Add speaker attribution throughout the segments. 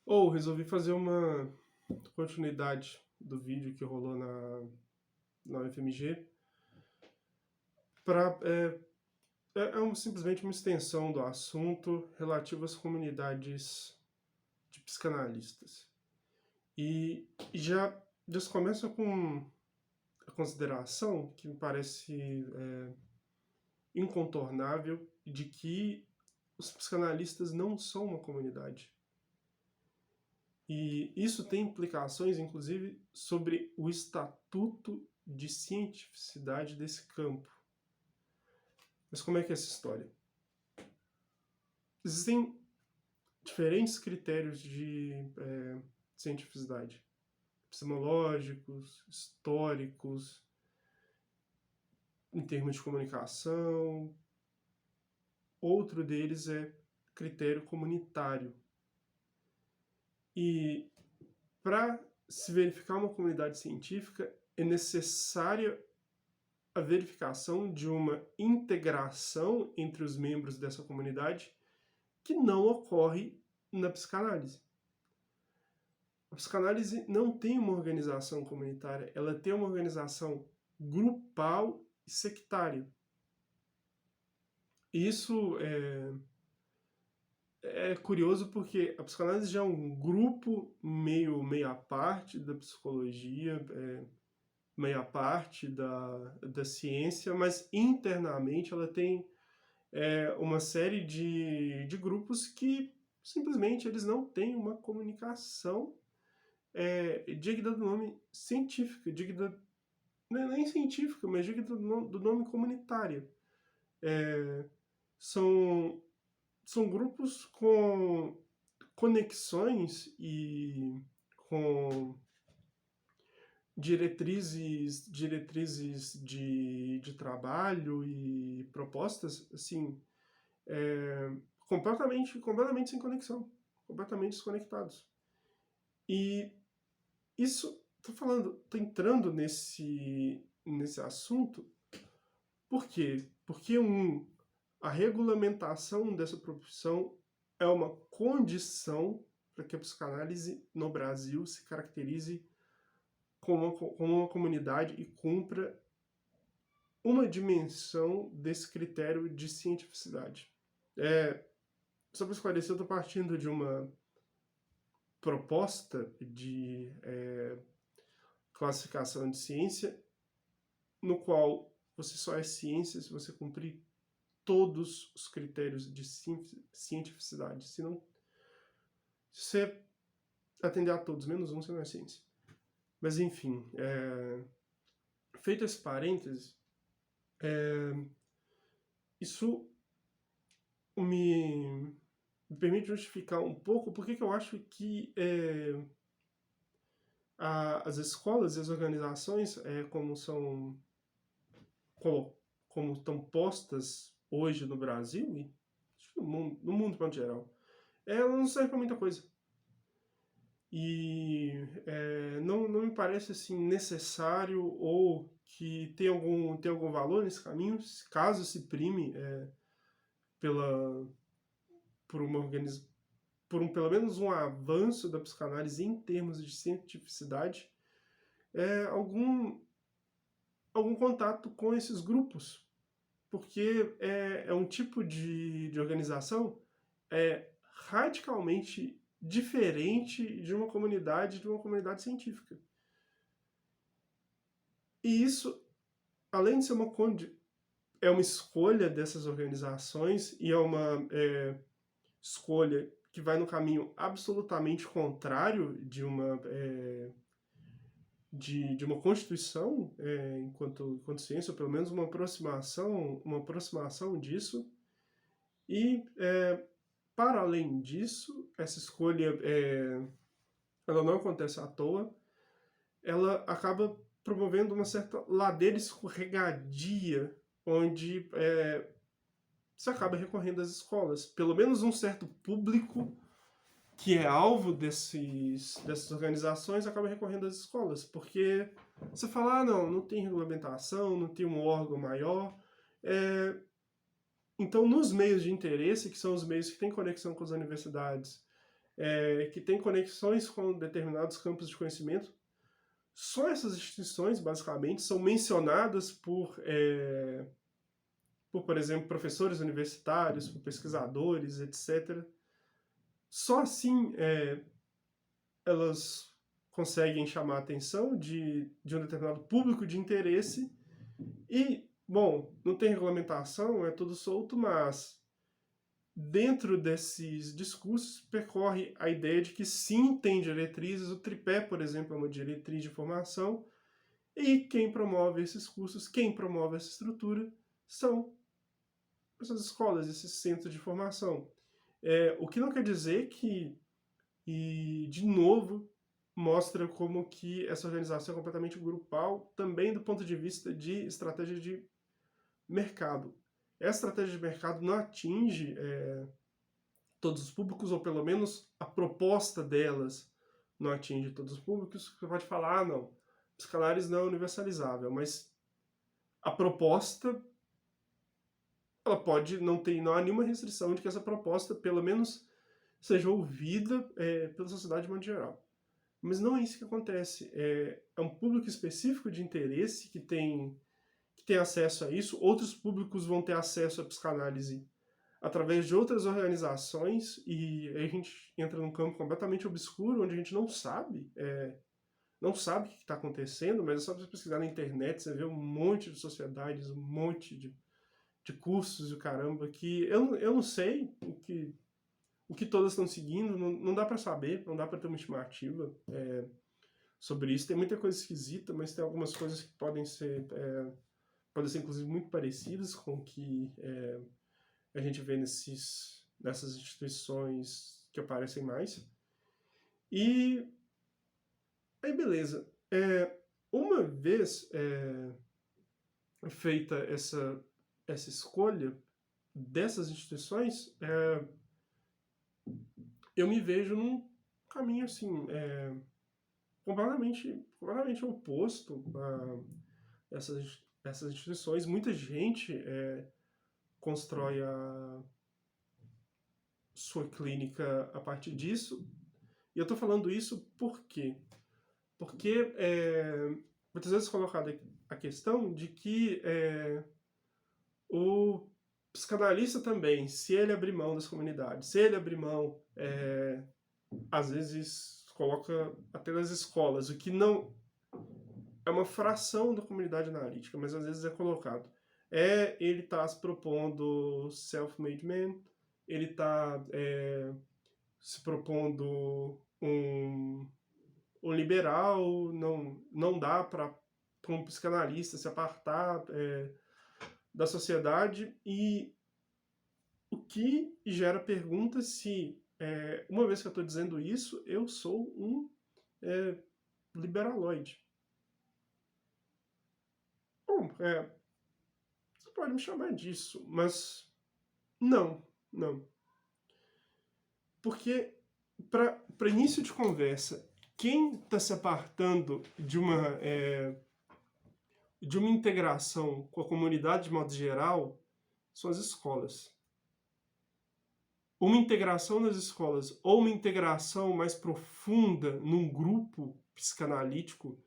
Speaker 1: Resolvi fazer uma continuidade do vídeo que rolou na UFMG para simplesmente uma extensão do assunto relativo às comunidades de psicanalistas. E já se começa com a consideração que me parece incontornável de que os psicanalistas não são uma comunidade. E isso tem implicações, inclusive, sobre o estatuto de cientificidade desse campo. Mas como é que é essa história? Existem diferentes critérios de cientificidade. Epistemológicos, históricos, em termos de comunicação. Outro deles é critério comunitário. E para se verificar uma comunidade científica, é necessária a verificação de uma integração entre os membros dessa comunidade que não ocorre na psicanálise. A psicanálise não tem uma organização comunitária, ela tem uma organização grupal e sectária. Isso é curioso porque a psicanálise já é um grupo meio à parte da psicologia, meio à parte da ciência, mas internamente ela tem uma série de grupos que simplesmente eles não têm uma comunicação digna do nome científica, digna, não é nem científica, mas digna do nome comunitária. São grupos com conexões e com diretrizes de trabalho e propostas, assim, completamente sem conexão, completamente desconectados. E isso, tô entrando nesse assunto, por quê? Porque, a regulamentação dessa profissão é uma condição para que a psicanálise no Brasil se caracterize como uma comunidade e cumpra uma dimensão desse critério de cientificidade. Só para esclarecer, eu estou partindo de uma proposta de classificação de ciência, no qual você só é ciência se você cumprir todos os critérios de cientificidade. Se você atender a todos, menos um, você não é ciência. Mas enfim, feito esse parêntese, isso me permite justificar um pouco por que eu acho que as escolas e as organizações, como estão postas hoje no Brasil e no mundo de modo geral, elas não servem para muita coisa. E não me parece assim necessário ou que tem algum valor nesse caminho, caso se prime pelo menos um avanço da psicanálise em termos de cientificidade, algum contato com esses grupos, porque é um tipo de organização radicalmente diferente de uma comunidade científica. E isso, além de ser é uma escolha dessas organizações e é uma escolha que vai no caminho absolutamente contrário de uma constituição enquanto ciência, ou pelo menos uma aproximação disso. E para além disso, essa escolha ela não acontece à toa, ela acaba promovendo uma certa ladeira escorregadia, onde se acaba recorrendo às escolas. Pelo menos um certo público que é alvo dessas organizações acaba recorrendo às escolas, porque você fala, não tem regulamentação, não tem um órgão maior. Então, nos meios de interesse, que são os meios que têm conexão com as universidades, que têm conexões com determinados campos de conhecimento. Só essas instituições, basicamente, são mencionadas por exemplo, professores universitários, por pesquisadores, etc. Só assim elas conseguem chamar a atenção de um determinado público de interesse e, bom, não tem regulamentação, é tudo solto, mas dentro desses discursos percorre a ideia de que sim, tem diretrizes, o tripé, por exemplo, é uma diretriz de formação, e quem promove esses cursos, quem promove essa estrutura, são essas escolas, esses centros de formação. O que não quer dizer que, e de novo, mostra como que essa organização é completamente grupal, também do ponto de vista de estratégia de mercado. Essa estratégia de mercado não atinge todos os públicos, ou pelo menos a proposta delas não atinge todos os públicos. Você pode falar, não, psicanálise não é universalizável, mas a proposta, ela pode, não há nenhuma restrição de que essa proposta, pelo menos, seja ouvida pela sociedade de modo geral. Mas não é isso que acontece. É um público específico de interesse que tem acesso a isso. Outros públicos vão ter acesso à psicanálise através de outras organizações, e aí a gente entra num campo completamente obscuro, onde a gente não sabe o que está acontecendo, mas é só você pesquisar na internet, você vê um monte de sociedades, um monte de cursos e o caramba, que eu não sei o que todas estão seguindo, não dá para saber, não dá para ter uma estimativa sobre isso. Tem muita coisa esquisita, mas tem algumas coisas que podem ser inclusive muito parecidas com o que a gente vê nessas instituições que aparecem mais. E aí, beleza. Uma vez feita essa escolha dessas instituições, eu me vejo num caminho assim, completamente oposto a essas instituições. Muita gente constrói a sua clínica a partir disso. E eu estou falando isso por quê? Porque muitas vezes colocada a questão de que o psicanalista também, se ele abrir mão das comunidades, se ele abrir mão, às vezes coloca até nas escolas, o que não é uma fração da comunidade analítica, mas às vezes é colocado. Ele está se propondo self-made man, ele está se propondo um liberal, não dá para um psicanalista se apartar da sociedade, e o que gera pergunta se, uma vez que eu estou dizendo isso, eu sou um liberaloide. Bom, você pode me chamar disso, mas não. Porque, para início de conversa, quem está se apartando de uma integração com a comunidade de modo geral são as escolas. Uma integração nas escolas ou uma integração mais profunda num grupo psicanalítico,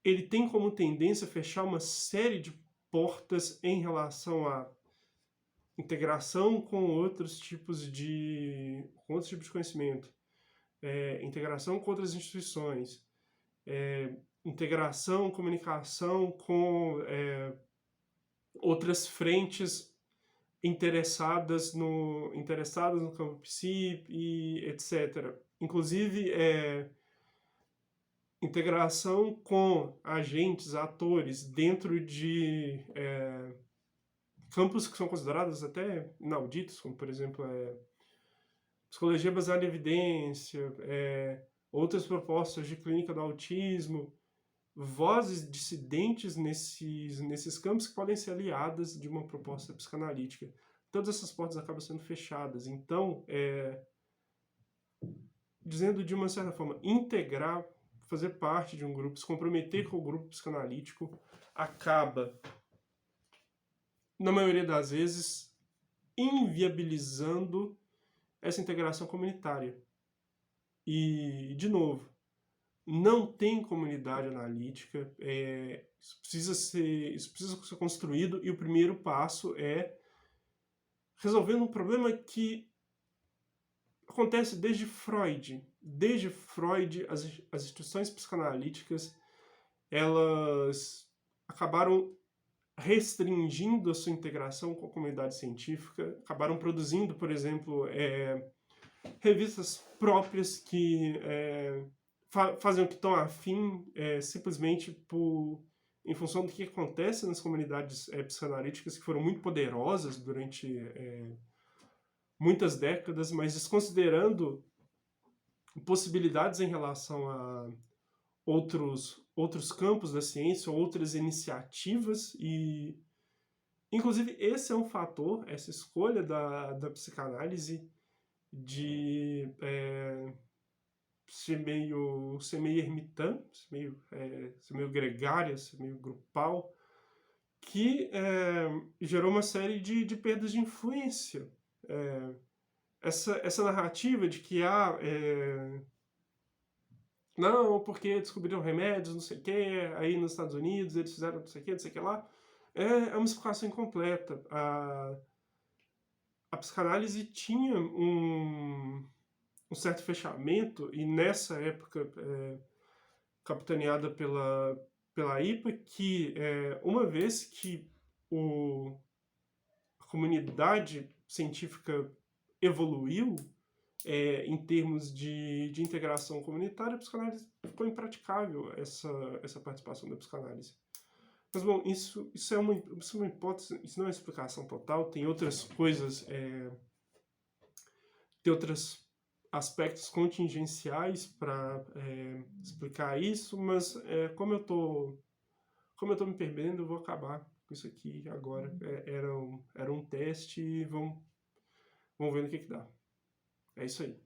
Speaker 1: ele tem como tendência a fechar uma série de portas em relação à integração com outros tipos de conhecimento, integração com outras instituições, integração, comunicação com outras frentes interessadas no campo psi e etc. Inclusive, integração com agentes, atores dentro de campos que são considerados até inauditos, como, por exemplo, psicologia baseada em evidência, outras propostas de clínica do autismo, vozes dissidentes nesses campos que podem ser aliadas de uma proposta psicanalítica. Todas essas portas acabam sendo fechadas. Então, dizendo de uma certa forma, integrar, fazer parte de um grupo, se comprometer com o grupo psicanalítico, acaba, na maioria das vezes, inviabilizando essa integração comunitária. E, de novo, não tem comunidade analítica, isso precisa ser construído, e o primeiro passo é resolvendo um problema que acontece desde Freud. Desde Freud, as instituições psicanalíticas, elas acabaram restringindo a sua integração com a comunidade científica, acabaram produzindo, por exemplo, revistas próprias que fazem o que estão afim, simplesmente em função do que acontece nas comunidades psicanalíticas, que foram muito poderosas durante muitas décadas, mas desconsiderando possibilidades em relação a outros campos da ciência, outras iniciativas, e inclusive esse é um fator, essa escolha da psicanálise de ser meio ermitã, ser meio gregária, ser meio grupal, que gerou uma série de perdas de influência. Essa narrativa de que não, porque descobriram remédios, não sei o que, aí nos Estados Unidos eles fizeram não sei o que lá, é uma explicação incompleta. A psicanálise tinha um certo fechamento, e nessa época capitaneada pela IPA, que uma vez que a comunidade científica evoluiu em termos de integração comunitária, a psicanálise ficou impraticável, essa participação da psicanálise. Mas, bom, isso é uma hipótese, isso não é uma explicação total, tem outras coisas, tem outros aspectos contingenciais para explicar isso, mas como eu tô me perdendo, eu vou acabar com isso aqui agora. Era um teste, e vamos ver no que dá. É isso aí.